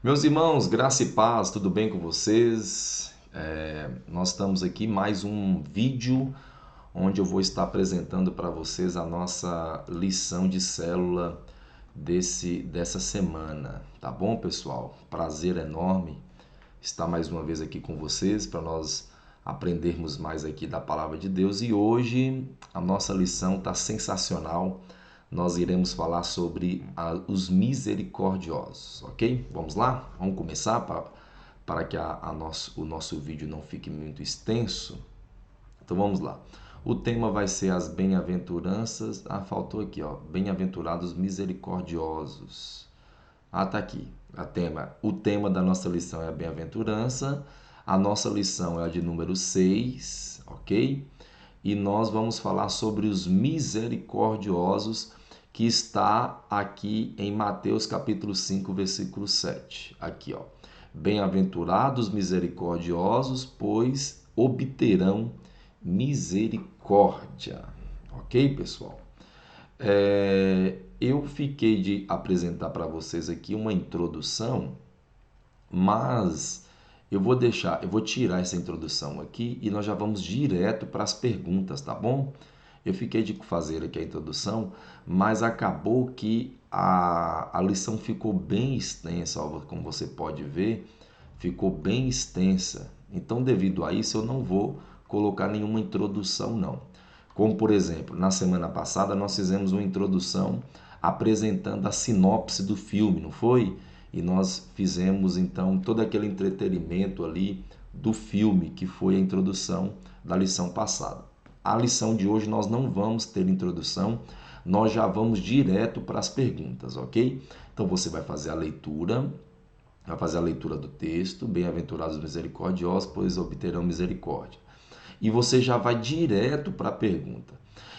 Meus irmãos, graça e paz, tudo bem com vocês? Nós estamos aqui mais um vídeo onde eu vou estar apresentando para vocês a nossa lição de célula dessa semana, tá bom, pessoal? Prazer enorme estar mais uma vez aqui com vocês para nós aprendermos mais aqui da palavra de Deus e hoje a nossa lição está sensacional. Nós iremos falar sobre os misericordiosos, ok? Vamos lá? Vamos começar para que o nosso vídeo não fique muito extenso. Então vamos lá. O tema vai ser as bem-aventuranças. Faltou aqui, ó. Bem-aventurados misericordiosos. Tá aqui. O tema da nossa lição é a bem-aventurança. A nossa lição é a de número 6, ok? E nós vamos falar sobre os misericordiosos, que está aqui em Mateus capítulo 5, versículo 7. Aqui, ó. Bem-aventurados misericordiosos, pois obterão misericórdia. Ok, pessoal? Eu fiquei de apresentar para vocês aqui uma introdução, mas eu vou tirar essa introdução aqui e nós já vamos direto para as perguntas, tá bom? Eu fiquei de fazer aqui a introdução, mas acabou que a lição ficou bem extensa, ó, como você pode ver, ficou bem extensa. Então, devido a isso, eu não vou colocar nenhuma introdução, não. Como, por exemplo, na semana passada nós fizemos uma introdução apresentando a sinopse do filme, não foi? E nós fizemos então todo aquele entretenimento ali do filme, que foi a introdução da lição passada. A lição de hoje nós não vamos ter introdução, nós já vamos direto para as perguntas, ok? Então você vai fazer a leitura do texto, bem-aventurados misericordiosos, pois obterão misericórdia. E você já vai direto para a pergunta.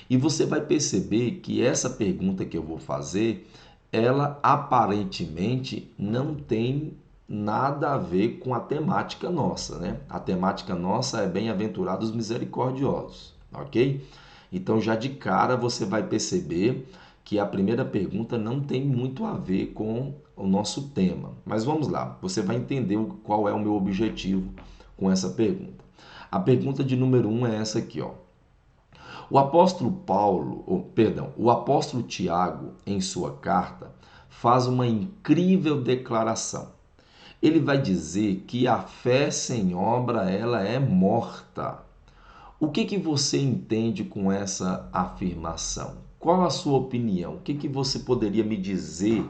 E você vai perceber que essa pergunta que eu vou fazer, ela aparentemente não tem nada a ver com a temática nossa, né? A temática nossa é bem-aventurados misericordiosos, ok? Então já de cara você vai perceber que a primeira pergunta não tem muito a ver com o nosso tema. Mas vamos lá, você vai entender qual é o meu objetivo com essa pergunta. A pergunta de número 1 é essa aqui, ó. O apóstolo Tiago, em sua carta, faz uma incrível declaração. Ele vai dizer que a fé sem obra, ela é morta. O que você entende com essa afirmação? Qual a sua opinião? O que você poderia me dizer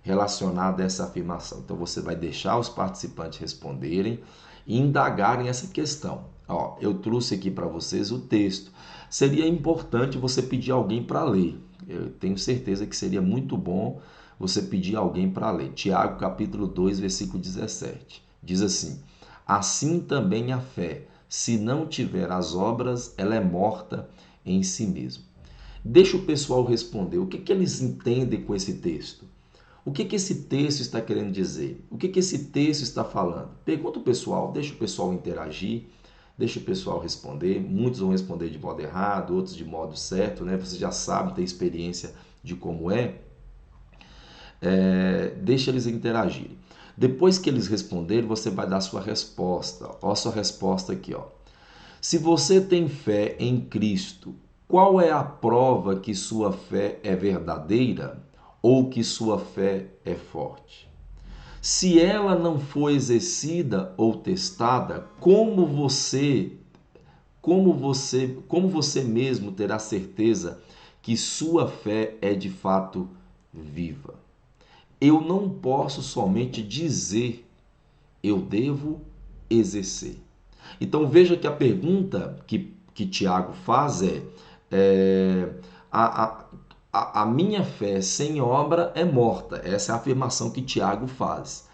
relacionado a essa afirmação? Então você vai deixar os participantes responderem e indagarem essa questão. Ó, eu trouxe aqui para vocês o texto. Seria importante você pedir alguém para ler. Eu tenho certeza que seria muito bom você pedir alguém para ler. Tiago capítulo 2, versículo 17. Diz assim: assim também a fé, se não tiver as obras, ela é morta em si mesma. Deixa o pessoal responder. O que eles entendem com esse texto? O que esse texto está querendo dizer? O que esse texto está falando? Pergunta o pessoal, deixa o pessoal interagir, deixa o pessoal responder. Muitos vão responder de modo errado, outros de modo certo, né? Você já sabe, tem experiência de como é. Deixa eles interagirem. Depois que eles responderem, você vai dar a sua resposta. Olha a sua resposta aqui, ó. Se você tem fé em Cristo, qual é a prova que sua fé é verdadeira ou que sua fé é forte? Se ela não for exercida ou testada, como você mesmo terá certeza que sua fé é de fato viva? Eu não posso somente dizer, eu devo exercer. Então veja que a pergunta que Tiago faz é a minha fé sem obra é morta. Essa é a afirmação que Tiago faz.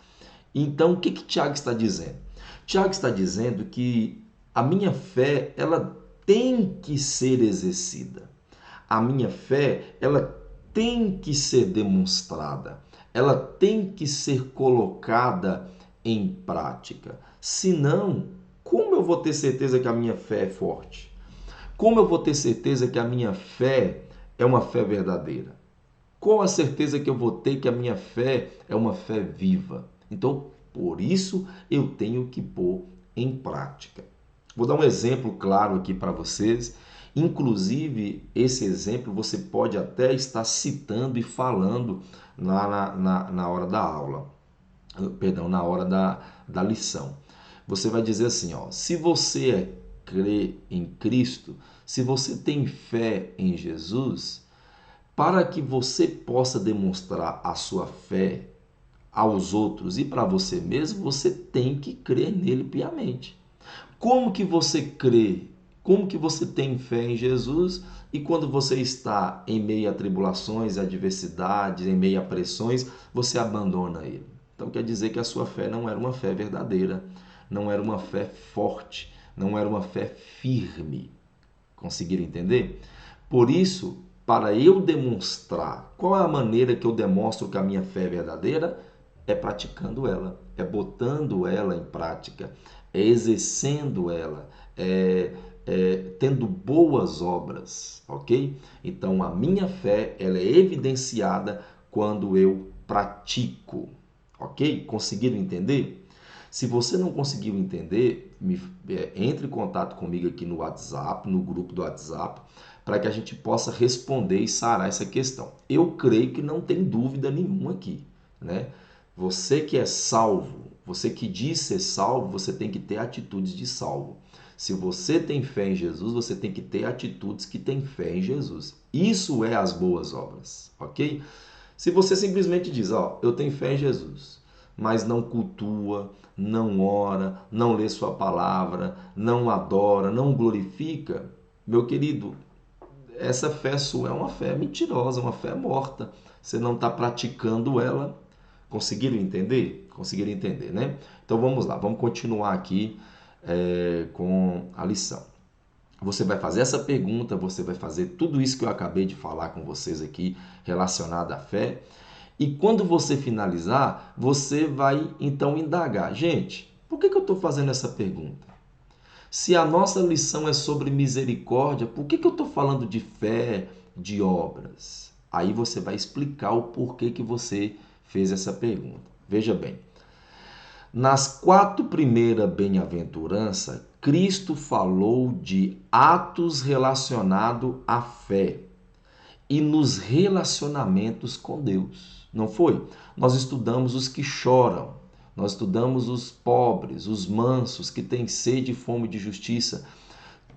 Então o que Tiago está dizendo? Tiago está dizendo que a minha fé ela tem que ser exercida. A minha fé ela tem que ser demonstrada. Ela tem que ser colocada em prática. Senão, como eu vou ter certeza que a minha fé é forte? Como eu vou ter certeza que a minha fé é uma fé verdadeira? Qual a certeza que eu vou ter que a minha fé é uma fé viva? Então, por isso eu tenho que pôr em prática. Vou dar um exemplo claro aqui para vocês. Inclusive, esse exemplo você pode até estar citando e falando na hora da aula. Perdão, na hora da lição. Você vai dizer assim, ó, se você crê em Cristo, se você tem fé em Jesus, para que você possa demonstrar a sua fé aos outros e para você mesmo, você tem que crer nele piamente. Como que você crê? Como que você tem fé em Jesus e quando você está em meio a tribulações, adversidades, em meio a pressões, você abandona ele? Então quer dizer que a sua fé não era uma fé verdadeira, não era uma fé forte, não era uma fé firme. Conseguiram entender? Por isso, para eu demonstrar, qual é a maneira que eu demonstro que a minha fé é verdadeira? É praticando ela, é botando ela em prática, é exercendo ela, tendo boas obras, ok? Então a minha fé ela é evidenciada quando eu pratico, ok? Conseguiram entender? Se você não conseguiu entender, entre em contato comigo aqui no WhatsApp, no grupo do WhatsApp, para que a gente possa responder e sarar essa questão. Eu creio que não tem dúvida nenhuma aqui, né? Você que é salvo, você que diz ser salvo, você tem que ter atitudes de salvo. Se você tem fé em Jesus, você tem que ter atitudes que têm fé em Jesus. Isso é as boas obras, ok? Se você simplesmente diz, ó, eu tenho fé em Jesus, mas não cultua, não ora, não lê sua palavra, não adora, não glorifica, meu querido, essa fé sua é uma fé mentirosa, uma fé morta. Você não está praticando ela. Conseguiram entender? Conseguiram entender, né? Então vamos lá, vamos continuar aqui com a lição. Você vai fazer essa pergunta, você vai fazer tudo isso que eu acabei de falar com vocês aqui relacionado à fé. E quando você finalizar, você vai então indagar. Gente, por que eu estou fazendo essa pergunta? Se a nossa lição é sobre misericórdia, por que eu estou falando de fé, de obras? Aí você vai explicar o porquê que você fez essa pergunta. Veja bem, nas 4 primeiras bem-aventuranças, Cristo falou de atos relacionados à fé e nos relacionamentos com Deus. Não foi? Nós estudamos os que choram, nós estudamos os pobres, os mansos, que têm sede e fome de justiça.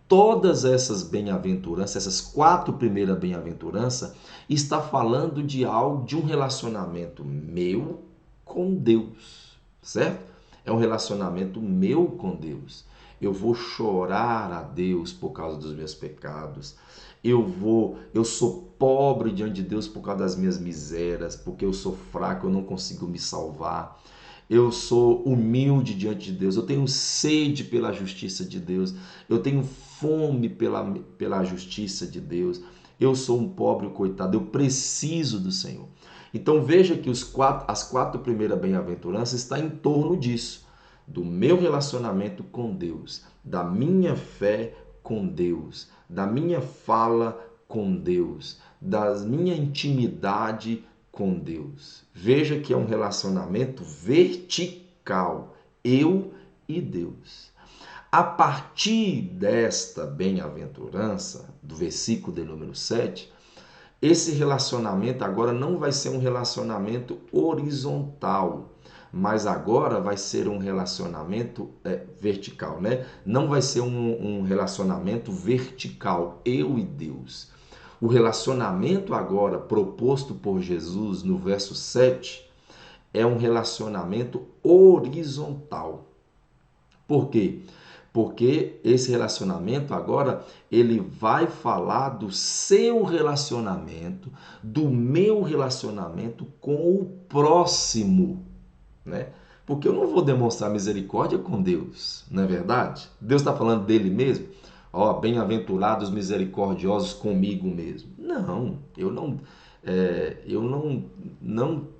Todas essas bem-aventuranças, essas 4 primeiras bem-aventuranças, está falando de algo, de um relacionamento meu com Deus, certo? É um relacionamento meu com Deus. Eu vou chorar a Deus por causa dos meus pecados. Eu sou pobre diante de Deus por causa das minhas misérias, porque eu sou fraco, eu não consigo me salvar. Eu sou humilde diante de Deus, eu tenho sede pela justiça de Deus, eu tenho fome pela justiça de Deus, eu sou um pobre coitado, eu preciso do Senhor. Então veja que as 4 primeiras bem-aventuranças estão em torno disso, do meu relacionamento com Deus, da minha fé com Deus, da minha fala com Deus, da minha intimidade com Deus. Veja que é um relacionamento vertical, eu e Deus. A partir desta bem-aventurança, do versículo de número 7, esse relacionamento agora não vai ser um relacionamento horizontal, mas agora vai ser um relacionamento vertical, né? Não vai ser um relacionamento vertical, eu e Deus. O relacionamento agora proposto por Jesus no verso 7 é um relacionamento horizontal. Por quê? Porque esse relacionamento agora ele vai falar do seu relacionamento, do meu relacionamento com o próximo, né? Porque eu não vou demonstrar misericórdia com Deus, não é verdade? Deus está falando dele mesmo. Ó, bem-aventurados misericordiosos comigo mesmo. Não,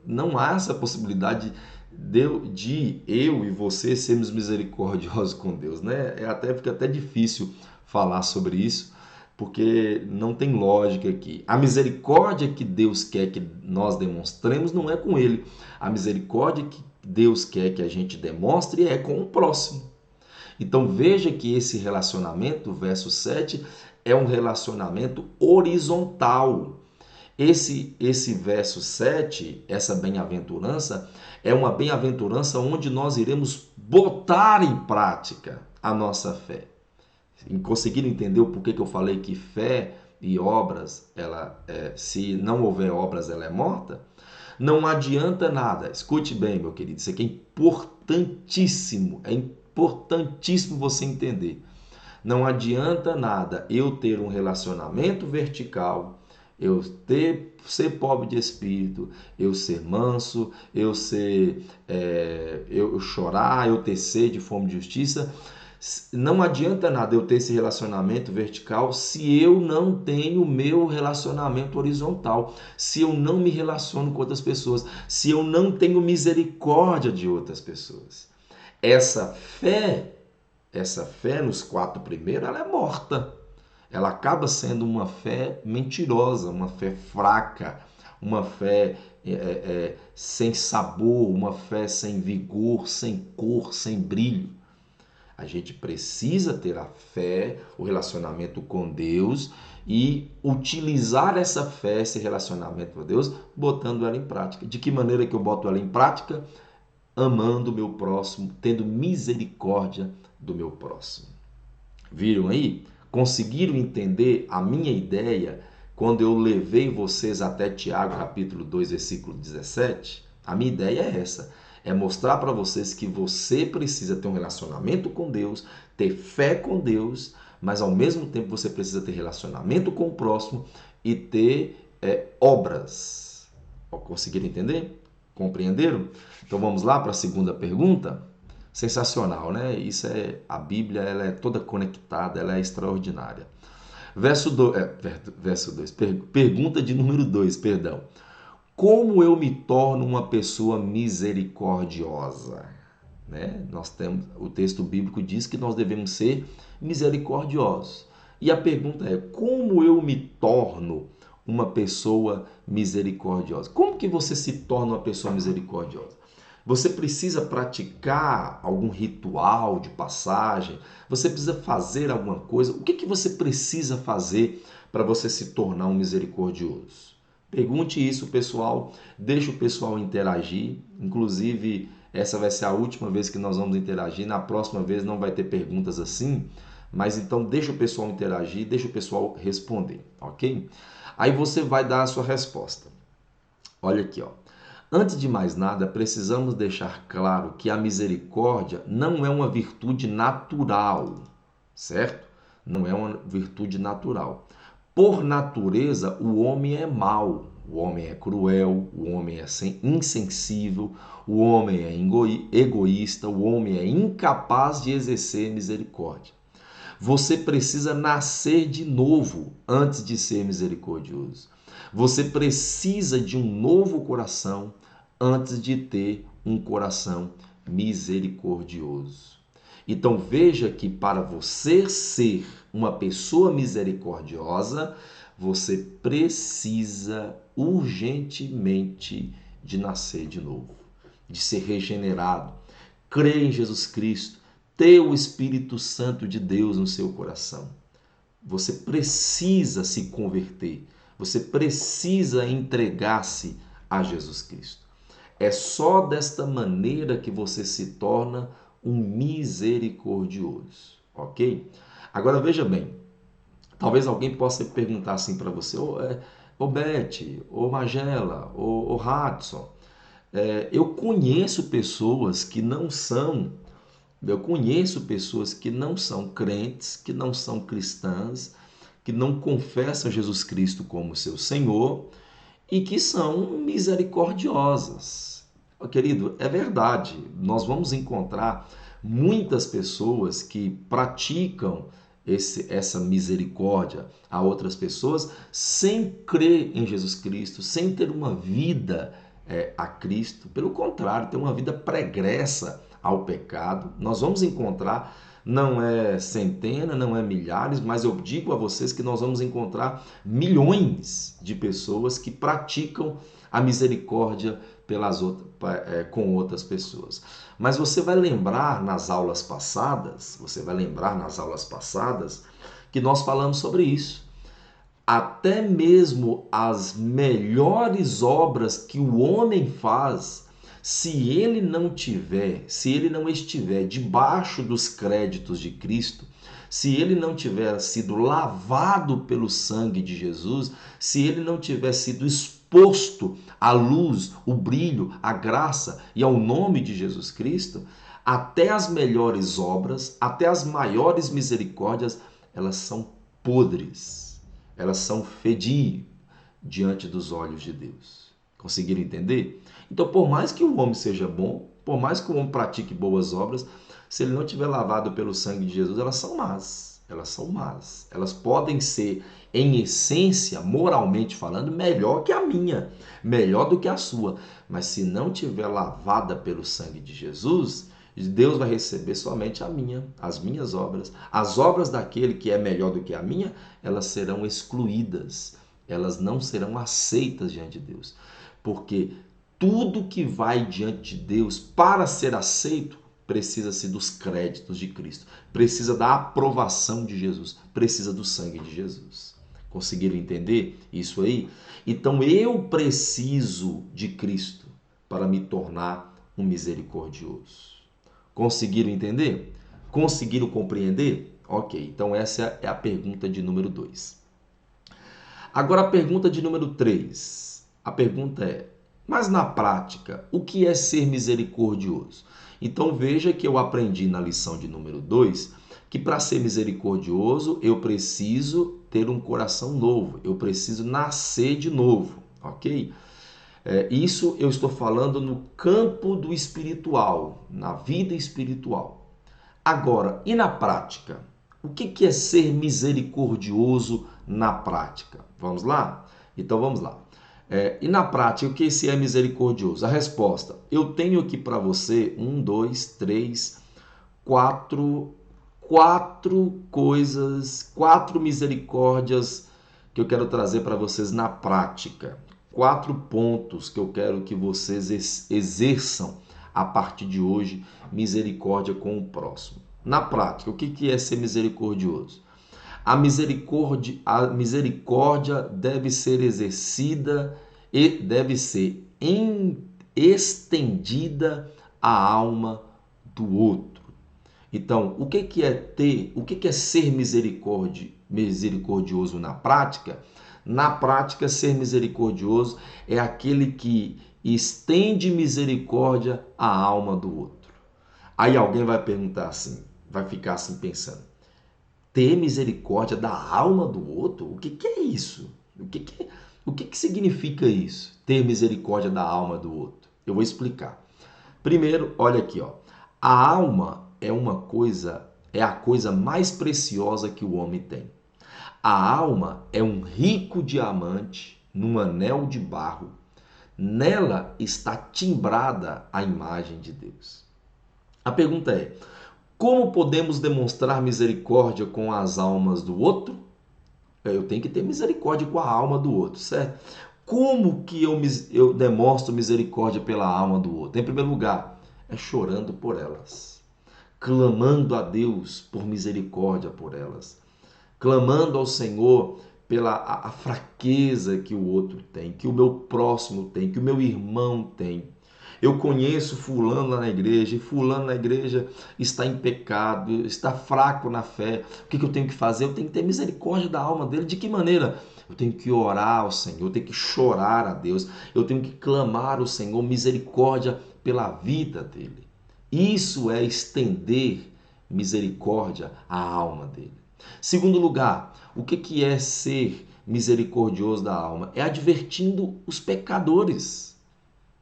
não há essa possibilidade de eu e você sermos misericordiosos com Deus, né? Fica até difícil falar sobre isso, porque não tem lógica aqui. A misericórdia que Deus quer que nós demonstremos não é com ele. A misericórdia que Deus quer que a gente demonstre é com o próximo. Então veja que esse relacionamento, verso 7, é um relacionamento horizontal. Esse verso 7, essa bem-aventurança, é uma bem-aventurança onde nós iremos botar em prática a nossa fé. Conseguiram entender o porquê que eu falei que fé e obras, se não houver obras, ela é morta? Não adianta nada. Escute bem, meu querido, isso aqui é importantíssimo você entender. Não adianta nada eu ter um relacionamento vertical, ser pobre de espírito, eu ser manso, eu chorar, eu ter sede, fome de justiça. Não adianta nada eu ter esse relacionamento vertical se eu não tenho o meu relacionamento horizontal, se eu não me relaciono com outras pessoas, se eu não tenho misericórdia de outras pessoas. Essa fé nos 4 primeiros, ela é morta. Ela acaba sendo uma fé mentirosa, uma fé fraca, uma fé sem sabor, uma fé sem vigor, sem cor, sem brilho. A gente precisa ter a fé, o relacionamento com Deus e utilizar essa fé, esse relacionamento com Deus, botando ela em prática. De que maneira que eu boto ela em prática? Amando o meu próximo, tendo misericórdia do meu próximo. Viram aí? Conseguiram entender a minha ideia quando eu levei vocês até Tiago, capítulo 2, versículo 17? A minha ideia é essa. É mostrar para vocês que você precisa ter um relacionamento com Deus, ter fé com Deus, mas ao mesmo tempo você precisa ter relacionamento com o próximo e ter obras. Conseguiram entender? Compreenderam? Então vamos lá para a segunda pergunta? Sensacional, né? A Bíblia, ela é toda conectada, ela é extraordinária. Verso 2, pergunta de número 2, perdão. Como eu me torno uma pessoa misericordiosa? Né? O texto bíblico diz que nós devemos ser misericordiosos. E a pergunta é, como eu me torno uma pessoa misericordiosa? Como que você se torna uma pessoa misericordiosa? Você precisa praticar algum ritual de passagem? Você precisa fazer alguma coisa? O que você precisa fazer para você se tornar um misericordioso? Pergunte isso, pessoal. Deixe o pessoal interagir. Inclusive, essa vai ser a última vez que nós vamos interagir. Na próxima vez não vai ter perguntas assim. Mas então deixa o pessoal interagir, deixa o pessoal responder, ok? Aí você vai dar a sua resposta. Olha aqui, ó. Antes de mais nada, precisamos deixar claro que a misericórdia não é uma virtude natural, certo? Não é uma virtude natural. Por natureza, o homem é mau, o homem é cruel, o homem é insensível, o homem é egoísta, o homem é incapaz de exercer misericórdia. Você precisa nascer de novo antes de ser misericordioso. Você precisa de um novo coração antes de ter um coração misericordioso. Então veja que para você ser uma pessoa misericordiosa, você precisa urgentemente de nascer de novo, de ser regenerado, crer em Jesus Cristo, ter o Espírito Santo de Deus no seu coração. Você precisa se converter, você precisa entregar-se a Jesus Cristo. É só desta maneira que você se torna um misericordioso, ok? Agora veja bem, talvez alguém possa perguntar assim para você, ô Beth, ô Magela, ô Hudson, eu conheço pessoas que não são crentes, que não são cristãs, que não confessam Jesus Cristo como seu Senhor e que são misericordiosas. Querido, é verdade, nós vamos encontrar muitas pessoas que praticam essa misericórdia a outras pessoas sem crer em Jesus Cristo, sem ter uma vida a Cristo. Pelo contrário, ter uma vida pregressa ao pecado. Nós vamos encontrar, não é centena, não é milhares, mas eu digo a vocês que nós vamos encontrar milhões de pessoas que praticam a misericórdia com outras pessoas. Mas você vai lembrar nas aulas passadas, que nós falamos sobre isso. Até mesmo as melhores obras que o homem faz, se ele não estiver debaixo dos créditos de Cristo, se ele não tiver sido lavado pelo sangue de Jesus, se ele não tiver sido exposto à luz, o brilho, a graça e ao nome de Jesus Cristo, até as melhores obras, até as maiores misericórdias, elas são podres. Elas são fedidas diante dos olhos de Deus. Conseguiram entender? Então, por mais que o homem seja bom, por mais que o homem pratique boas obras, se ele não tiver lavado pelo sangue de Jesus, elas são más. Elas são más. Elas podem ser, em essência, moralmente falando, melhor que a minha, melhor do que a sua. Mas se não tiver lavada pelo sangue de Jesus, Deus vai receber somente as minhas obras. As obras daquele que é melhor do que a minha, elas serão excluídas. Elas não serão aceitas diante de Deus. Porque tudo que vai diante de Deus para ser aceito precisa-se dos créditos de Cristo. Precisa da aprovação de Jesus. Precisa do sangue de Jesus. Conseguiram entender isso aí? Então eu preciso de Cristo para me tornar um misericordioso. Conseguiram entender? Conseguiram compreender? Ok, então essa é a pergunta de número 2. Agora a pergunta de número 3. A pergunta é, mas na prática, o que é ser misericordioso? Então veja que eu aprendi na lição de número 2 que para ser misericordioso eu preciso ter um coração novo, eu preciso nascer de novo, ok? Isso eu estou falando no campo do espiritual, na vida espiritual. Agora, e na prática? O que é ser misericordioso na prática? Vamos lá? Então vamos lá. E na prática, o que é misericordioso? A resposta, eu tenho aqui para você 4 misericórdias que eu quero trazer para vocês na prática. 4 pontos que eu quero que vocês exerçam a partir de hoje, misericórdia com o próximo. Na prática, o que é ser misericordioso? A misericórdia deve ser exercida e deve ser estendida à alma do outro. Então, o que é ser misericordioso na prática? Na prática, ser misericordioso é aquele que estende misericórdia à alma do outro. Aí alguém vai perguntar assim, vai ficar assim pensando, ter misericórdia da alma do outro? O que é isso? O que significa isso? Ter misericórdia da alma do outro? Eu vou explicar. Primeiro, olha aqui, ó. A alma é a coisa mais preciosa que o homem tem. A alma é um rico diamante num anel de barro. Nela está timbrada a imagem de Deus. A pergunta é, como podemos demonstrar misericórdia com as almas do outro? Eu tenho que ter misericórdia com a alma do outro, certo? Como que eu demonstro misericórdia pela alma do outro? Em primeiro lugar, é chorando por elas, clamando a Deus por misericórdia por elas, clamando ao Senhor pela a fraqueza que o outro tem, que o meu próximo tem, que o meu irmão tem. Eu conheço fulano lá na igreja e fulano na igreja está em pecado, está fraco na fé. O que eu tenho que fazer? Eu tenho que ter misericórdia da alma dele. De que maneira? Eu tenho que orar ao Senhor, eu tenho que chorar a Deus, eu tenho que clamar ao Senhor misericórdia pela vida dele. Isso é estender misericórdia à alma dele. Segundo lugar, o que é ser misericordioso da alma? É advertindo os pecadores,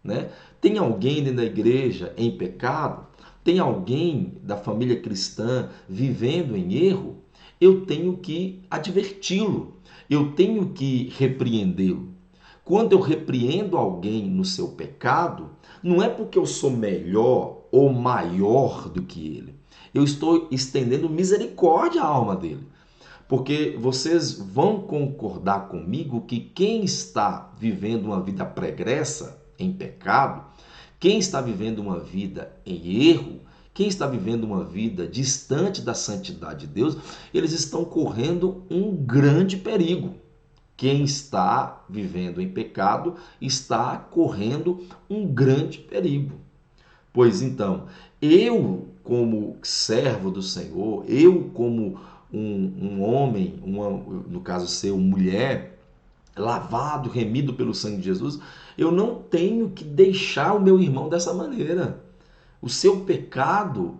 né? Tem alguém dentro da igreja em pecado? Tem alguém da família cristã vivendo em erro? Eu tenho que adverti-lo, eu tenho que repreendê-lo. Quando eu repreendo alguém no seu pecado, não é porque eu sou melhor ou maior do que ele. Eu estou estendendo misericórdia à alma dele. Porque vocês vão concordar comigo que quem está vivendo uma vida pregressa, em pecado, quem está vivendo uma vida em erro, quem está vivendo uma vida distante da santidade de Deus, eles estão correndo um grande perigo. Quem está vivendo em pecado está correndo um grande perigo. Pois então, eu como servo do Senhor, eu como um homem, no caso seu, mulher, lavado, remido pelo sangue de Jesus, eu não tenho que deixar o meu irmão dessa maneira. O seu pecado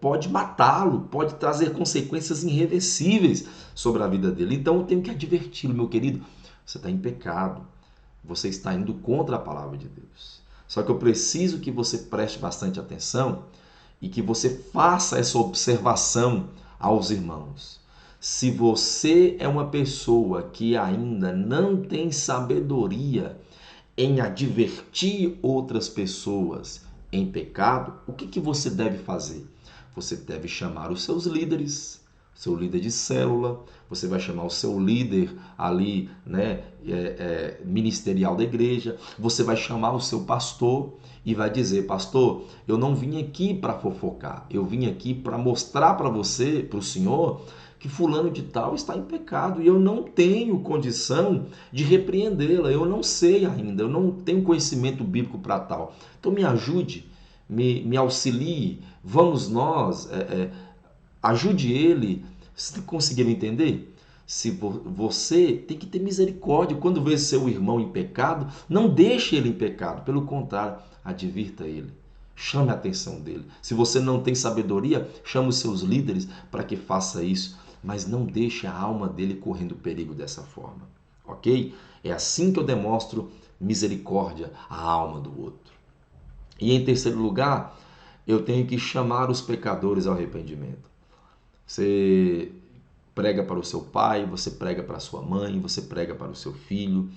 pode matá-lo, pode trazer consequências irreversíveis sobre a vida dele. Então eu tenho que adverti-lo, meu querido, você está em pecado, você está indo contra a palavra de Deus. Só que eu preciso que você preste bastante atenção e que você faça essa observação aos irmãos. Se você é uma pessoa que ainda não tem sabedoria em advertir outras pessoas em pecado, o que você deve fazer? Você deve chamar os seus líderes, seu líder de célula, você vai chamar o seu líder ali, né, ministerial da igreja, você vai chamar o seu pastor e vai dizer: pastor, eu não vim aqui para fofocar, eu vim aqui para mostrar para você, para o senhor, que fulano de tal está em pecado e eu não tenho condição de repreendê-la, eu não sei ainda, eu não tenho conhecimento bíblico para tal. Então me ajude, me auxilie, vamos nós, ajude ele. Vocês conseguiram entender? Se você tem que ter misericórdia. Quando vê seu irmão em pecado, não deixe ele em pecado. Pelo contrário, advirta ele. Chame a atenção dele. Se você não tem sabedoria, chame os seus líderes para que faça isso. Mas não deixe a alma dele correndo perigo dessa forma. Ok? É assim que eu demonstro misericórdia à alma do outro. E em terceiro lugar, eu tenho que chamar os pecadores ao arrependimento. Você prega para o seu pai, você prega para a sua mãe, você prega para o seu filho,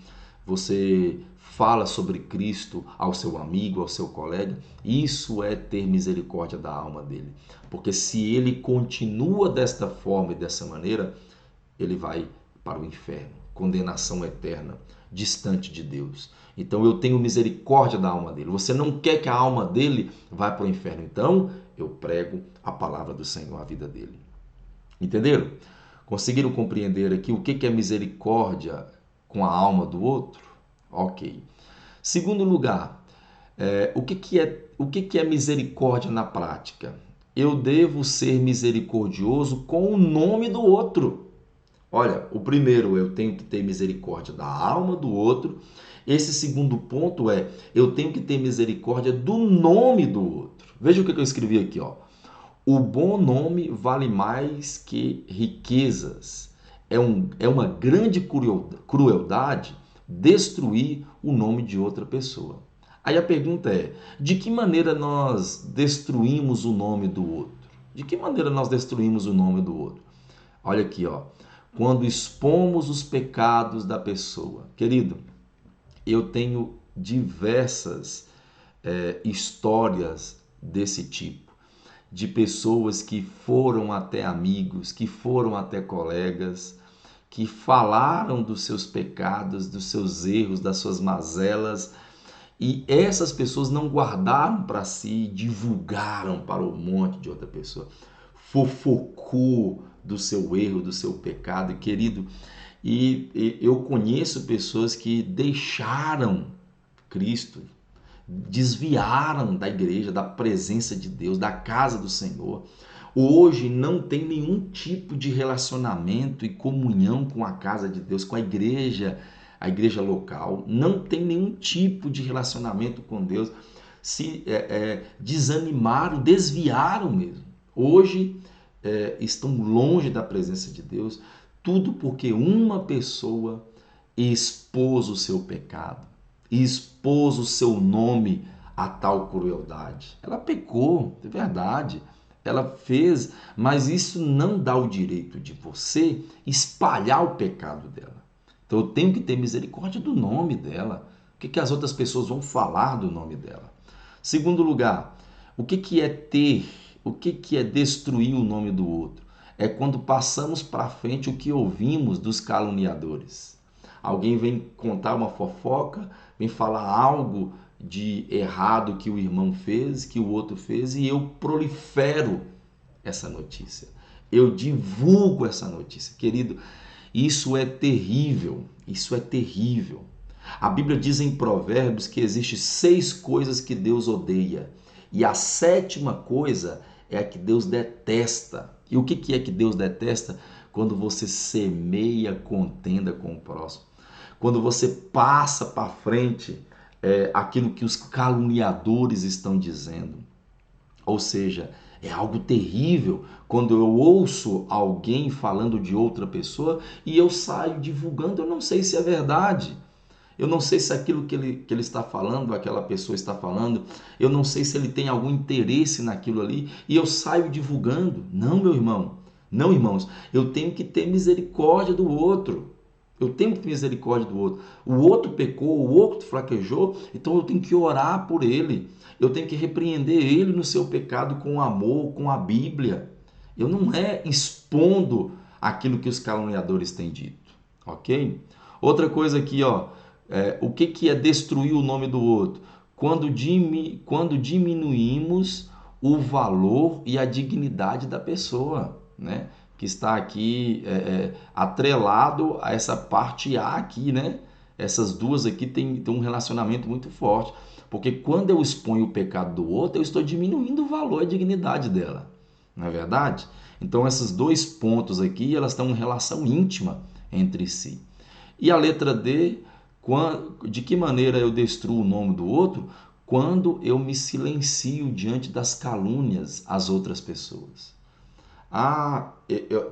você fala sobre Cristo ao seu amigo, ao seu colega. Isso é ter misericórdia da alma dele. Porque se ele continua desta forma e dessa maneira, ele vai para o inferno, condenação eterna, distante de Deus. Então eu tenho misericórdia da alma dele. Você não quer que a alma dele vá para o inferno, então eu prego a palavra do Senhor à vida dele. Entenderam? Conseguiram compreender aqui o que é misericórdia com a alma do outro? Ok. Segundo lugar, o que é misericórdia na prática? Eu devo ser misericordioso com o nome do outro. Olha, o primeiro, eu tenho que ter misericórdia da alma do outro. Esse segundo ponto eu tenho que ter misericórdia do nome do outro. Veja o que eu escrevi aqui, ó. O bom nome vale mais que riquezas. É uma grande crueldade destruir o nome de outra pessoa. Aí a pergunta é: de que maneira nós destruímos o nome do outro? De que maneira nós destruímos o nome do outro? Olha aqui, ó. Quando expomos os pecados da pessoa. Querido, eu tenho diversas histórias desse tipo. De pessoas que foram até amigos, que foram até colegas, que falaram dos seus pecados, dos seus erros, das suas mazelas, e essas pessoas não guardaram para si, divulgaram para um monte de outra pessoa. Fofocou do seu erro, do seu pecado, querido. E eu conheço pessoas que deixaram Cristo, desviaram da igreja, da presença de Deus, da casa do Senhor. Hoje não tem nenhum tipo de relacionamento e comunhão com a casa de Deus, com a igreja local. Não tem nenhum tipo de relacionamento com Deus. Se desanimaram, desviaram mesmo. Hoje estão longe da presença de Deus. Tudo porque uma pessoa expôs o seu pecado, expôs o seu nome a tal crueldade. Ela pecou, de verdade. Ela fez, mas isso não dá o direito de você espalhar o pecado dela. Então eu tenho que ter misericórdia do nome dela. O que as outras pessoas vão falar do nome dela? Segundo lugar, O que que é ter? O que que é destruir o nome do outro? É quando passamos para frente o que ouvimos dos caluniadores. Alguém vem contar uma fofoca, vem falar algo de errado que o irmão fez, que o outro fez, e eu prolifero essa notícia. Eu divulgo essa notícia. Querido, isso é terrível. Isso é terrível. A Bíblia diz em Provérbios que existem 6 coisas que Deus odeia. E a 7ª coisa é a que Deus detesta. E o que é que Deus detesta? Quando você semeia contenda com o próximo. Quando você passa para frente aquilo que os caluniadores estão dizendo. Ou seja, é algo terrível quando eu ouço alguém falando de outra pessoa e eu saio divulgando, eu não sei se é verdade. Eu não sei se aquilo que ele está falando, aquela pessoa está falando, eu não sei se ele tem algum interesse naquilo ali e eu saio divulgando. Não, meu irmão. Não, irmãos. Eu tenho que ter misericórdia do outro. Eu tenho que ter misericórdia do outro. O outro pecou, o outro fraquejou, então eu tenho que orar por ele. Eu tenho que repreender ele no seu pecado com amor, com a Bíblia. Eu não é expondo aquilo que os caluniadores têm dito, ok? Outra coisa aqui, ó, o que é destruir o nome do outro? Quando diminuímos o valor e a dignidade da pessoa, né? Que está aqui atrelado a essa parte A aqui, né? Essas duas aqui têm um relacionamento muito forte. Porque quando eu exponho o pecado do outro, eu estou diminuindo o valor e a dignidade dela. Não é verdade? Então, esses 2 pontos aqui, elas têm uma relação íntima entre si. E a letra D, de que maneira eu destruo o nome do outro? Quando eu me silencio diante das calúnias às outras pessoas.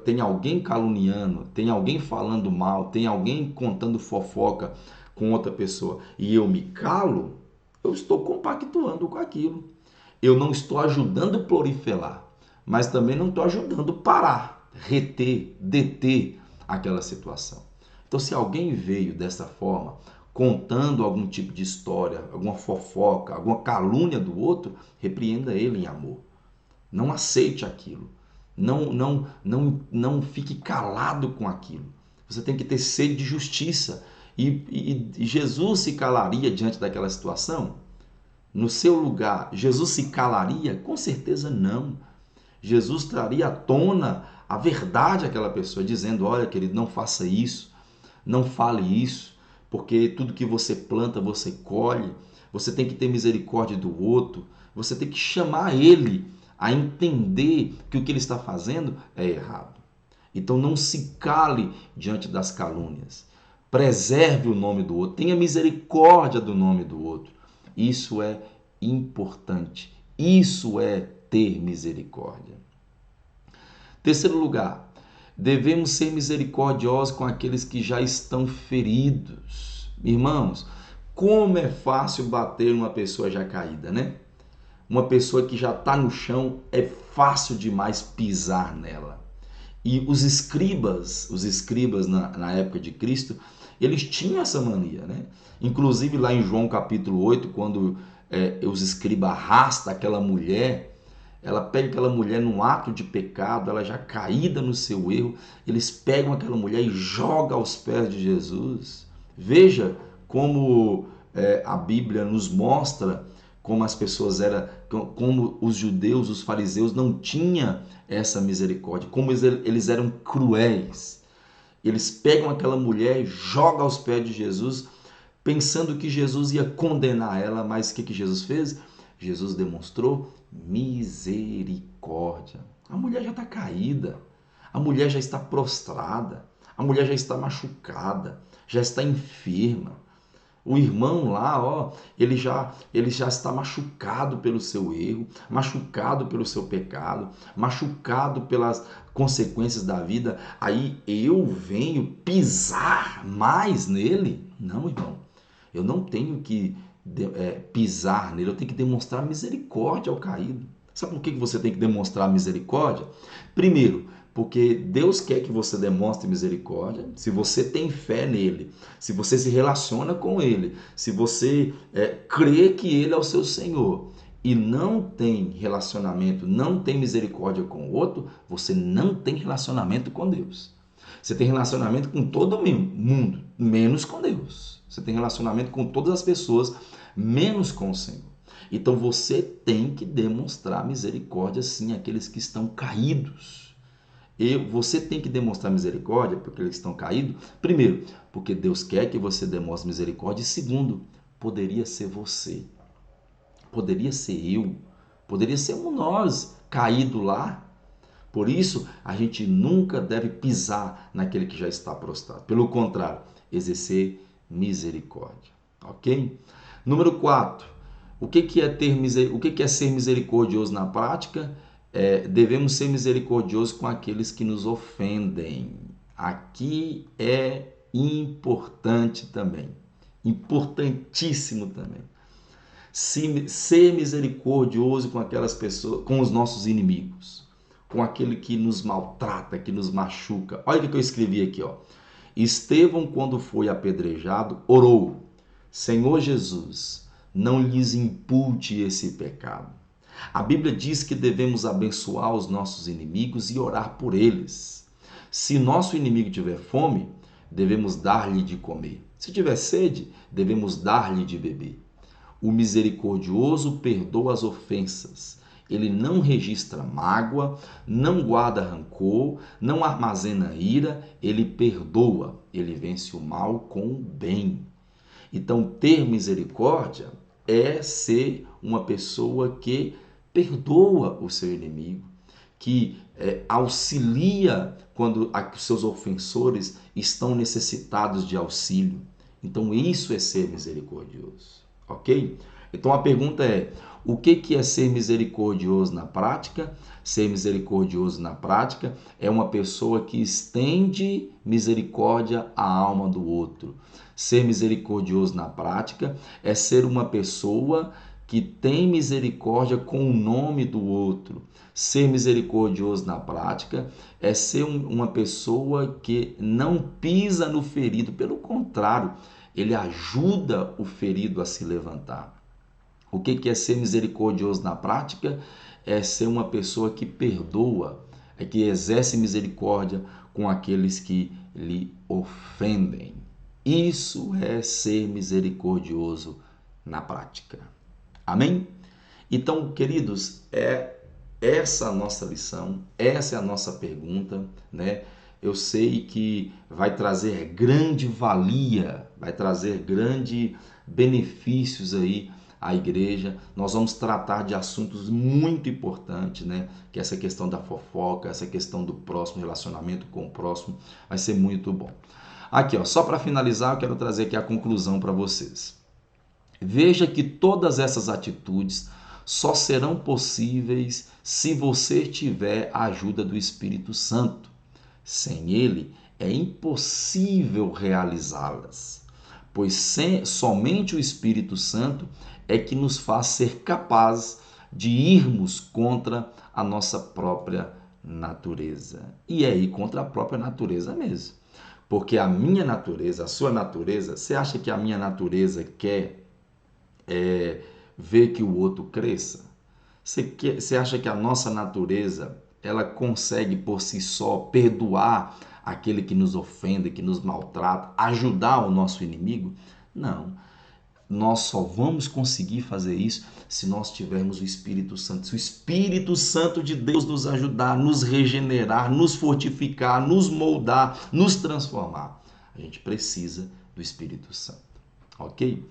Tem alguém caluniando, tem alguém falando mal, tem alguém contando fofoca com outra pessoa e eu me calo, eu estou compactuando com aquilo. Eu não estou ajudando a proliferar, mas também não estou ajudando a parar, reter, deter aquela situação. Então, se alguém veio dessa forma, contando algum tipo de história, alguma fofoca, alguma calúnia do outro, repreenda ele em amor. Não aceite aquilo. Não fique calado com aquilo. Você tem que ter sede de justiça. E Jesus se calaria diante daquela situação? No seu lugar, Jesus se calaria? Com certeza não. Jesus traria à tona a verdade àquela pessoa, dizendo: olha, querido, não faça isso, não fale isso, porque tudo que você planta, você colhe. Você tem que ter misericórdia do outro. Você tem que chamar ele a entender que o que ele está fazendo é errado. Então não se cale diante das calúnias. Preserve o nome do outro. Tenha misericórdia do nome do outro. Isso é importante. Isso é ter misericórdia. Terceiro lugar, devemos ser misericordiosos com aqueles que já estão feridos. Irmãos, como é fácil bater numa pessoa já caída, né? Uma pessoa que já está no chão, é fácil demais pisar nela. E os escribas na época de Cristo, eles tinham essa mania, né? Inclusive lá em João capítulo 8, quando os escribas arrastam aquela mulher, ela pega aquela mulher num ato de pecado, ela já caída no seu erro, eles pegam aquela mulher e jogam aos pés de Jesus. Veja como a Bíblia nos mostra como as pessoas eram, como os judeus, os fariseus não tinham essa misericórdia, como eles eram cruéis. Eles pegam aquela mulher e jogam aos pés de Jesus, pensando que Jesus ia condenar ela, mas o que Jesus fez? Jesus demonstrou misericórdia. A mulher já está caída, a mulher já está prostrada, a mulher já está machucada, já está enferma. O irmão lá, ó, ele já está machucado pelo seu erro, machucado pelo seu pecado, machucado pelas consequências da vida. Aí eu venho pisar mais nele? Não, irmão. Eu não tenho que pisar nele, eu tenho que demonstrar misericórdia ao caído. Sabe por que você tem que demonstrar misericórdia? Primeiro, porque Deus quer que você demonstre misericórdia, se você tem fé nele, se você se relaciona com ele, se você crê que ele é o seu Senhor. e não tem relacionamento, não tem misericórdia com o outro, você não tem relacionamento com Deus. Você tem relacionamento com todo mundo, menos com Deus. Você tem relacionamento com todas as pessoas, menos com o Senhor. Então você tem que demonstrar misericórdia sim àqueles que estão caídos. Você tem que demonstrar misericórdia para aqueles que estão caídos. Primeiro, porque Deus quer que você demonstre misericórdia. E segundo, poderia ser você. Poderia ser eu. Poderia ser um nós caído lá. Por isso, a gente nunca deve pisar naquele que já está prostrado. Pelo contrário, exercer misericórdia. Ok? Número 4. O que é ser misericordioso na prática? Devemos ser misericordiosos com aqueles que nos ofendem. Aqui é importante também. Importantíssimo também. Ser misericordioso com aquelas pessoas, com os nossos inimigos, com aquele que nos maltrata, que nos machuca. Olha o que eu escrevi aqui, ó. Estevão, quando foi apedrejado, orou: Senhor Jesus, não lhes impute esse pecado. A Bíblia diz que devemos abençoar os nossos inimigos e orar por eles. Se nosso inimigo tiver fome, devemos dar-lhe de comer. Se tiver sede, devemos dar-lhe de beber. O misericordioso perdoa as ofensas. Ele não registra mágoa, não guarda rancor, não armazena ira, ele perdoa, ele vence o mal com o bem. Então, ter misericórdia é ser uma pessoa que perdoa o seu inimigo, que auxilia quando os seus ofensores estão necessitados de auxílio. Então, isso é ser misericordioso, ok? Então, a pergunta é: o que é ser misericordioso na prática? Ser misericordioso na prática é uma pessoa que estende misericórdia à alma do outro. Ser misericordioso na prática é ser uma pessoa que tem misericórdia com o nome do outro. Ser misericordioso na prática é ser uma pessoa que não pisa no ferido, pelo contrário, ele ajuda o ferido a se levantar. O que é ser misericordioso na prática? É ser uma pessoa que perdoa, que exerce misericórdia com aqueles que lhe ofendem. Isso é ser misericordioso na prática. Amém? Então, queridos, essa a nossa lição, essa é a nossa pergunta, né? Eu sei que vai trazer grande valia, vai trazer grande benefícios aí à igreja. Nós vamos tratar de assuntos muito importantes, né? Que é essa questão da fofoca, essa questão do próximo, relacionamento com o próximo, vai ser muito bom. Aqui, ó, só para finalizar, eu quero trazer aqui a conclusão para vocês. Veja que todas essas atitudes só serão possíveis se você tiver a ajuda do Espírito Santo. Sem ele, é impossível realizá-las, pois somente o Espírito Santo é que nos faz ser capazes de irmos contra a nossa própria natureza. E é ir contra a própria natureza mesmo. Porque a minha natureza, a sua natureza, você acha que a minha natureza quer ver que o outro cresça? Você acha que a nossa natureza ela consegue por si só perdoar aquele que nos ofende, que nos maltrata, ajudar o nosso inimigo? Não. Nós só vamos conseguir fazer isso se nós tivermos o Espírito Santo. Se o Espírito Santo de Deus nos ajudar, nos regenerar, nos fortificar, nos moldar, nos transformar. A gente precisa do Espírito Santo. Ok?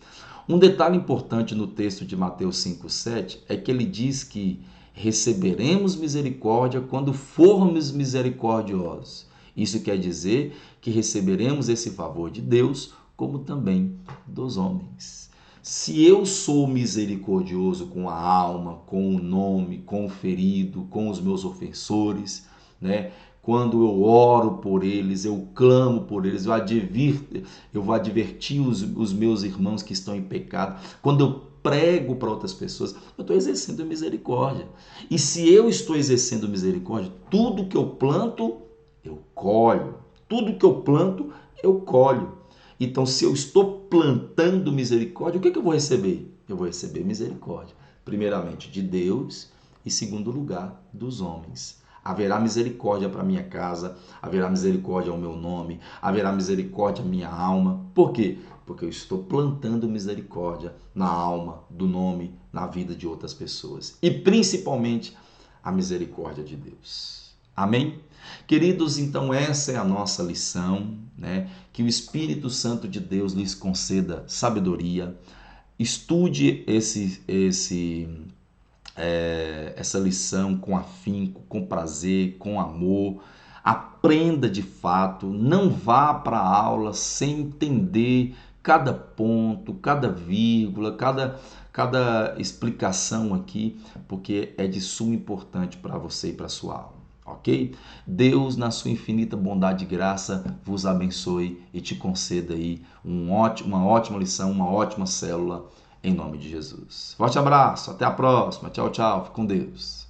Um detalhe importante no texto de Mateus 5,7 é que ele diz que receberemos misericórdia quando formos misericordiosos. Isso quer dizer que receberemos esse favor de Deus, como também dos homens. Se eu sou misericordioso com a alma, com o nome, com o ferido, com os meus ofensores, né? Quando eu oro por eles, eu clamo por eles, eu vou advertir os meus irmãos que estão em pecado. Quando eu prego para outras pessoas, eu estou exercendo misericórdia. E se eu estou exercendo misericórdia, tudo que eu planto, eu colho. Tudo que eu planto, eu colho. Então, se eu estou plantando misericórdia, o que eu vou receber? Eu vou receber misericórdia. Primeiramente de Deus e segundo lugar dos homens. Haverá misericórdia para minha casa, haverá misericórdia ao meu nome, haverá misericórdia à minha alma. Por quê? Porque eu estou plantando misericórdia na alma, do nome, na vida de outras pessoas. E principalmente a misericórdia de Deus. Amém? Queridos, então essa é a nossa lição, né? Que o Espírito Santo de Deus lhes conceda sabedoria. Estude essa lição com afinco, com prazer, com amor. Aprenda de fato. Não vá para a aula sem entender cada ponto, cada vírgula, cada explicação aqui, porque é de suma importância para você e para a sua aula. Ok? Deus, na sua infinita bondade e graça, vos abençoe e te conceda aí uma ótima lição, uma ótima célula, em nome de Jesus. Forte abraço, até a próxima. Tchau, tchau. Fique com Deus.